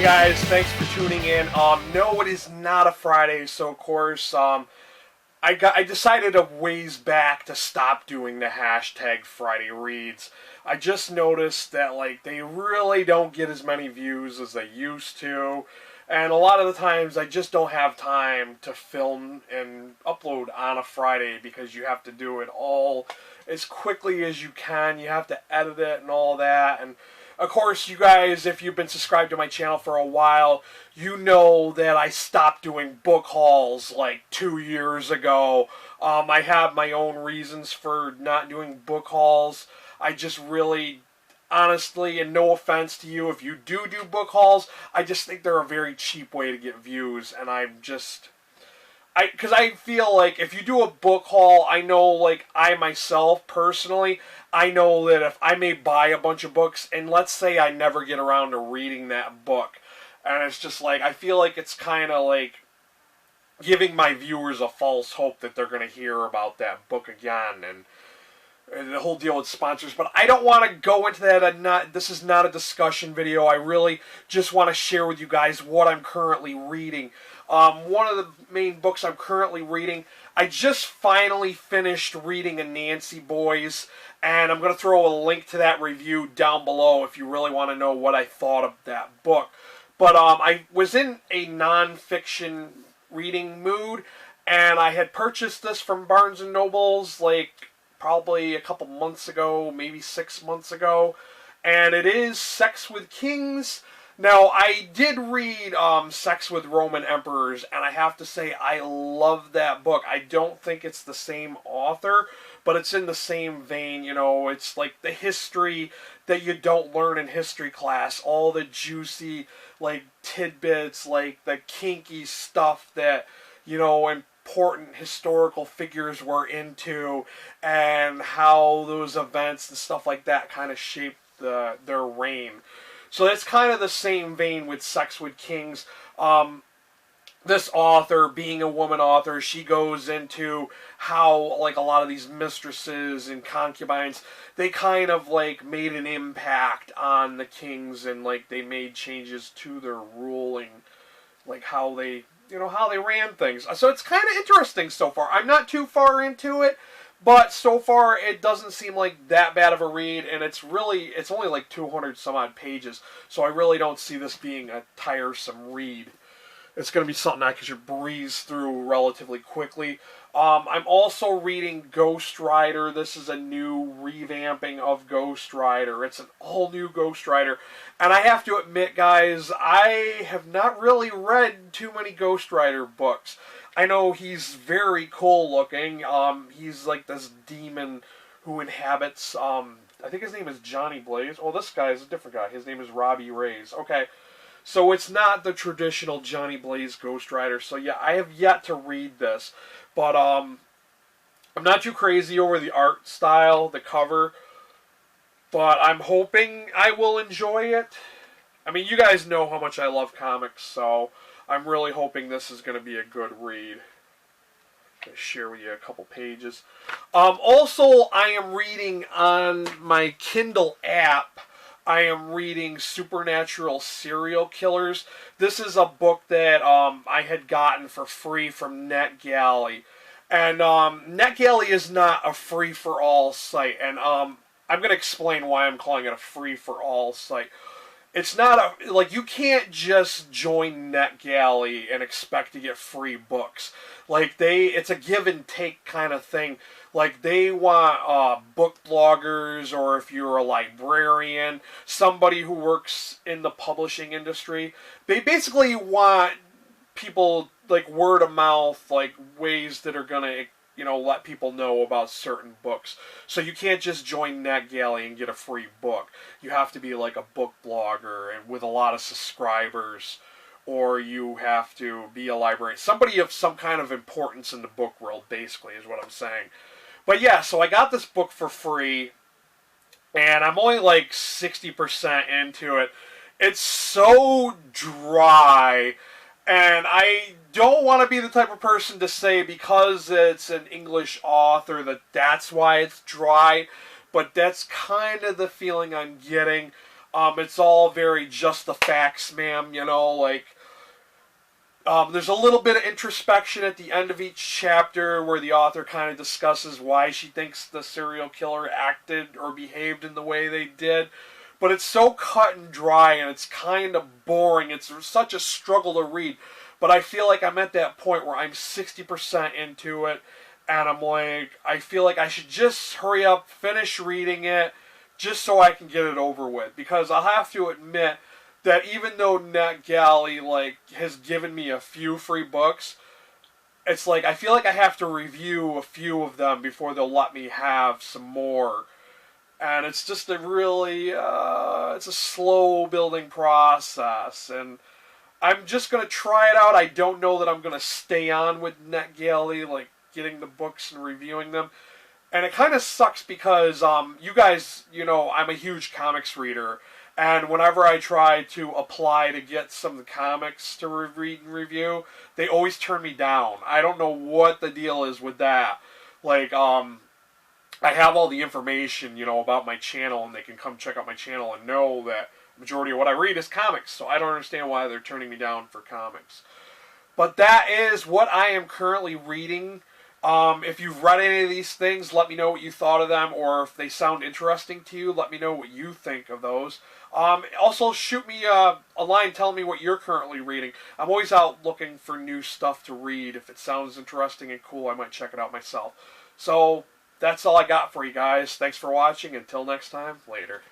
Hey guys, thanks for tuning in. No, it is not a Friday, so of course, I decided a ways back to stop doing the hashtag Friday reads. I just noticed that they really don't get as many views as they used to, and a lot of the times I just don't have time to film and upload on a Friday because you have to do it all as quickly as you can. You have to edit it and all that, and of course, you guys, if you've been subscribed to my channel for a while, you know that I stopped doing book hauls like 2 years ago. I have my own reasons for not doing book hauls. I just really, honestly, and no offense to you, if you do book hauls, I just think they're a very cheap way to get views, and because I feel like if you do a book haul, I know, I myself, personally, I know that if I may buy a bunch of books, and let's say I never get around to reading that book, and it's just I feel like it's kind of giving my viewers a false hope that they're going to hear about that book again, and the whole deal with sponsors. But I don't want to go into that. This is not a discussion video. I really just want to share with you guys what I'm currently reading. One of the main books I'm currently reading, I just finally finished reading A Nancy Boys, and I'm going to throw a link to that review down below if you really want to know what I thought of that book. But I was in a non-fiction reading mood, and I had purchased this from Barnes & Noble's probably a couple months ago, maybe 6 months ago, and it is Sex with Kings. Now, I did read Sex with Roman Emperors, and I have to say I love that book. I don't think it's the same author, but it's in the same vein. It's like the history that you don't learn in history class, all the juicy tidbits, the kinky stuff that important historical figures were into, and how those events and stuff like that kind of shaped their reign. So that's kind of the same vein with Sex with Kings. This author, being a woman author, she goes into how a lot of these mistresses and concubines, they kind of made an impact on the kings, and they made changes to their ruling, how they how they ran things. So it's kind of interesting so far. I'm not too far into it, but so far it doesn't seem like that bad of a read, and it's only 200 some odd pages, so I really don't see this being a tiresome read. It's going to be something I could breeze through relatively quickly. I'm also reading Ghost Rider. This is a new revamping of Ghost Rider. It's an all-new Ghost Rider. And I have to admit, guys, I have not really read too many Ghost Rider books. I know he's very cool looking. He's this demon who inhabits, I think his name is Johnny Blaze. Oh, this guy is a different guy. His name is Robbie Reyes. Okay. So it's not the traditional Johnny Blaze Ghost Rider. So yeah, I have yet to read this. But I'm not too crazy over the art style, the cover. But I'm hoping I will enjoy it. I mean, you guys know how much I love comics, so I'm really hoping this is going to be a good read. I'm going to share with you a couple pages. Also, I am reading on my Kindle app. I am reading Supernatural Serial Killers. This is a book that I had gotten for free from NetGalley. And NetGalley is not a free-for-all site. And I'm going to explain why I'm calling it a free-for-all site. It's not you can't just join NetGalley and expect to get free books. It's a give and take kind of thing. They want book bloggers, or if you're a librarian, somebody who works in the publishing industry. They basically want people word of mouth, ways that are gonna let people know about certain books. So you can't just join NetGalley and get a free book. You have to be a book blogger and with a lot of subscribers, or you have to be a librarian. Somebody of some kind of importance in the book world, basically, is what I'm saying. But yeah, so I got this book for free, and I'm only 60% into it. It's so dry, and I don't want to be the type of person to say because it's an English author that's why it's dry, but that's kind of the feeling I'm getting. It's all very just the facts, ma'am, you know, like, there's a little bit of introspection at the end of each chapter where the author kind of discusses why she thinks the serial killer acted or behaved in the way they did. But it's so cut and dry and it's kind of boring. It's such a struggle to read. But I feel like I'm at that point where I'm 60% into it and I'm like, I feel like I should just hurry up, finish reading it, just so I can get it over with. Because I'll have to admit that even though NetGalley like has given me a few free books, it's like I feel like I have to review a few of them before they'll let me have some more. And it's just a really it's a slow building process, and I'm just gonna try it out. I don't know that I'm gonna stay on with NetGalley, like getting the books and reviewing them. And it kind of sucks because you guys, you know, I'm a huge comics reader, and whenever I try to apply to get some of the comics to read and review, they always turn me down. I don't know what the deal is with that. Like, I have all the information, you know, about my channel, and they can come check out my channel and know that the majority of what I read is comics. So I don't understand why they're turning me down for comics. But that is what I am currently reading. If you've read any of these things, let me know what you thought of them, or if they sound interesting to you, let me know what you think of those. Also, shoot me a line telling me what you're currently reading. I'm always out looking for new stuff to read. If it sounds interesting and cool, I might check it out myself. So, that's all I got for you guys. Thanks for watching. Until next time, later.